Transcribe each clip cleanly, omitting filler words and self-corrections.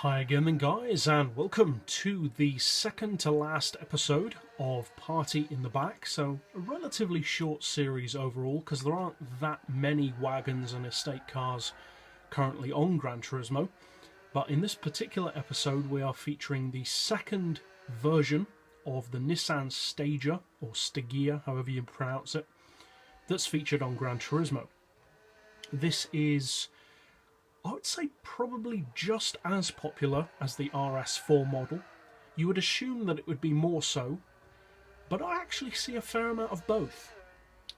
Hi again then guys, and welcome to the second to last episode of Party in the Back. So a relatively short series overall because there aren't that many wagons and estate cars currently on GranTurismo. But in this particular episode we are featuring the second version of the Nissan Stagea, or Stagea, however you pronounce it, that's featured on GranTurismo. This is, I would say, probably just as popular as the RS4 model. You would assume that it would be more so, but I actually see a fair amount of both,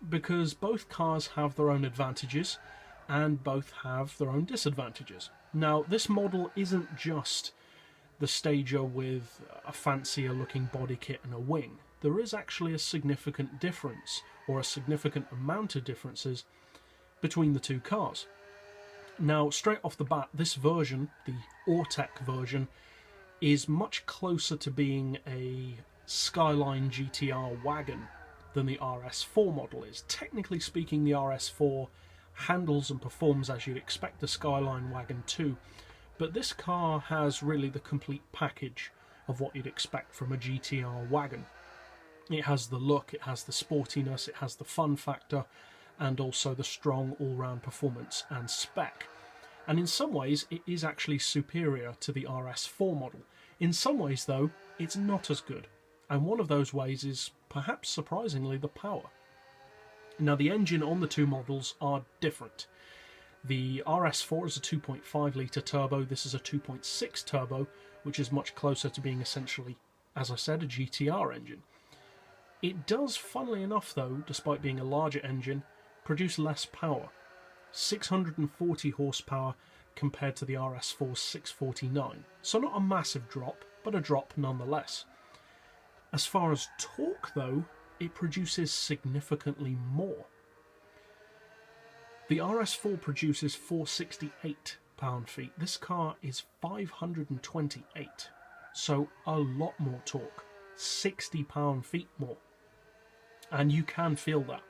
because both cars have their own advantages and both have their own disadvantages. Now, this model isn't just the Stagea with a fancier looking body kit and a wing. There is actually a significant difference, or a significant amount of differences, between the two cars. Now, straight off the bat, this version, the Autech version, is much closer to being a Skyline GTR wagon than the RS4 model is. Technically speaking, the RS4 handles and performs as you'd expect a Skyline wagon to, but this car has really the complete package of what you'd expect from a GTR wagon. It has the look, it has the sportiness, it has the fun factor, and also the strong all-round performance and spec. And in some ways it is actually superior to the RS4 model. In some ways though, it's not as good, and one of those ways is perhaps surprisingly the power. Now, the engine on the two models are different. The RS4 is a 2.5 litre turbo, this is a 2.6 turbo, which is much closer to being essentially, as I said, a GTR engine. It does, funnily enough though, despite being a larger engine, produce less power. 640 horsepower compared to the RS4's 649. So not a massive drop, but a drop nonetheless. As far as torque though, it produces significantly more. The RS4 produces 468 pound-feet. This car is 528. So a lot more torque. 60 pound-feet more. And you can feel that.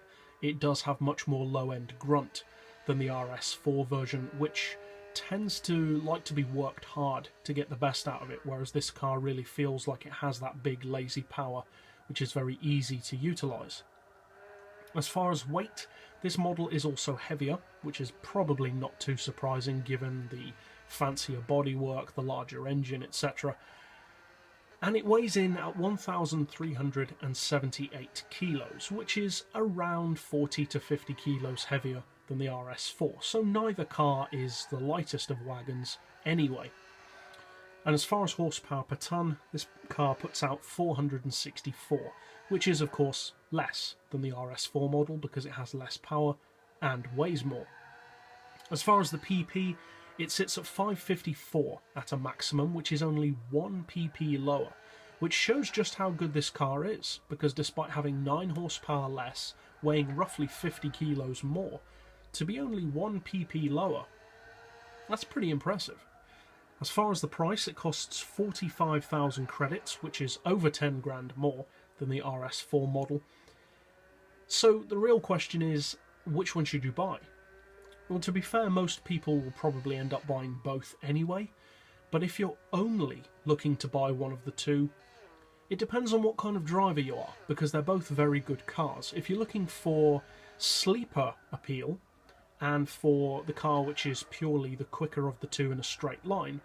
It does have much more low-end grunt than the RS4 version, which tends to like to be worked hard to get the best out of it, whereas this car really feels like it has that big lazy power, which is very easy to utilise. As far as weight, this model is also heavier, which is probably not too surprising given the fancier bodywork, the larger engine, etc. And it weighs in at 1,378 kilos, which is around 40 to 50 kilos heavier than the RS4, so neither car is the lightest of wagons anyway. And as far as horsepower per tonne, this car puts out 464, which is of course less than the RS4 model because it has less power and weighs more. As far as the PP, it sits at 554 at a maximum, which is only 1 pp lower, which shows just how good this car is, because despite having 9 horsepower less, weighing roughly 50 kilos more, to be only 1 pp lower, that's pretty impressive. As far as the price, it costs 45,000 credits, which is over 10 grand more than the RS4 model. So the real question is, which one should you buy? Well, to be fair, most people will probably end up buying both anyway, but if you're only looking to buy one of the two, it depends on what kind of driver you are, because they're both very good cars. If you're looking for sleeper appeal, and for the car which is purely the quicker of the two in a straight line,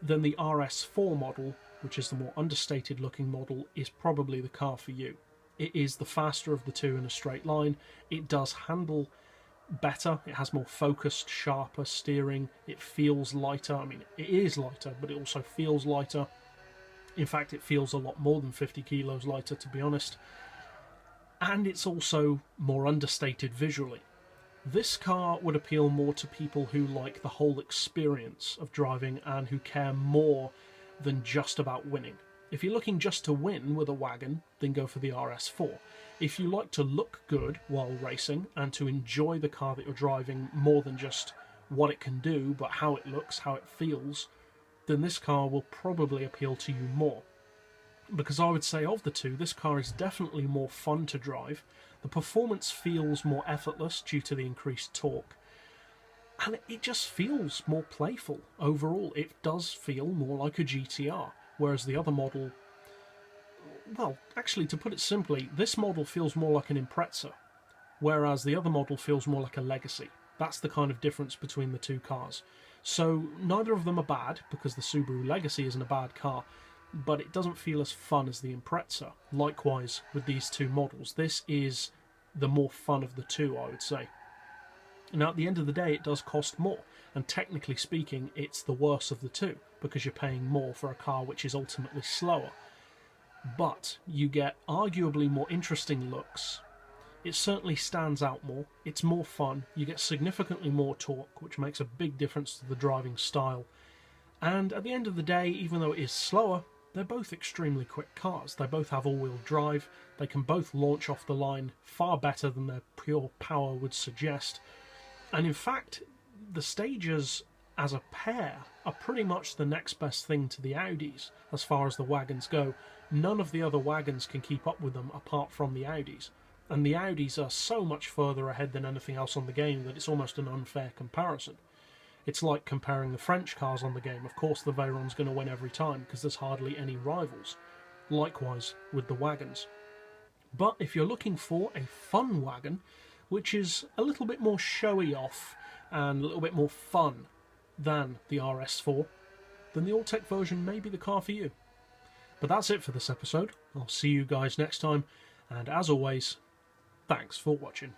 then the RS4 model, which is the more understated looking model, is probably the car for you. It is the faster of the two in a straight line, it does handle better, it has more focused, sharper steering, it feels lighter. I mean, it is lighter, but it also feels lighter. In fact, it feels a lot more than 50 kilos lighter, to be honest. And it's also more understated visually. This car would appeal more to people who like the whole experience of driving and who care more than just about winning. If you're looking just to win with a wagon, then go for the RS4. If you like to look good while racing and to enjoy the car that you're driving more than just what it can do, but how it looks, how it feels, then this car will probably appeal to you more. Because I would say of the two, this car is definitely more fun to drive. The performance feels more effortless due to the increased torque. And it just feels more playful overall. It does feel more like a GTR, whereas the other model, well, actually, to put it simply, this model feels more like an Impreza, whereas the other model feels more like a Legacy. That's the kind of difference between the two cars. So neither of them are bad, because the Subaru Legacy isn't a bad car, but it doesn't feel as fun as the Impreza. Likewise with these two models, this is the more fun of the two, I would say. Now, at the end of the day, it does cost more, and technically speaking, it's the worse of the two, because you're paying more for a car which is ultimately slower. But you get arguably more interesting looks. It certainly stands out more, it's more fun, you get significantly more torque, which makes a big difference to the driving style. And at the end of the day, even though it is slower, they're both extremely quick cars. They both have all-wheel drive, they can both launch off the line far better than their pure power would suggest. And in fact, the Stageas as a pair are pretty much the next best thing to the Audis as far as the wagons go. None of the other wagons can keep up with them apart from the Audis. And the Audis are so much further ahead than anything else on the game that it's almost an unfair comparison. It's like comparing the French cars on the game. Of course the Veyron's going to win every time because there's hardly any rivals. Likewise with the wagons. But if you're looking for a fun wagon, which is a little bit more showy off and a little bit more fun than the RS4, then the Autech version may be the car for you. But that's it for this episode. I'll see you guys next time, and as always, thanks for watching.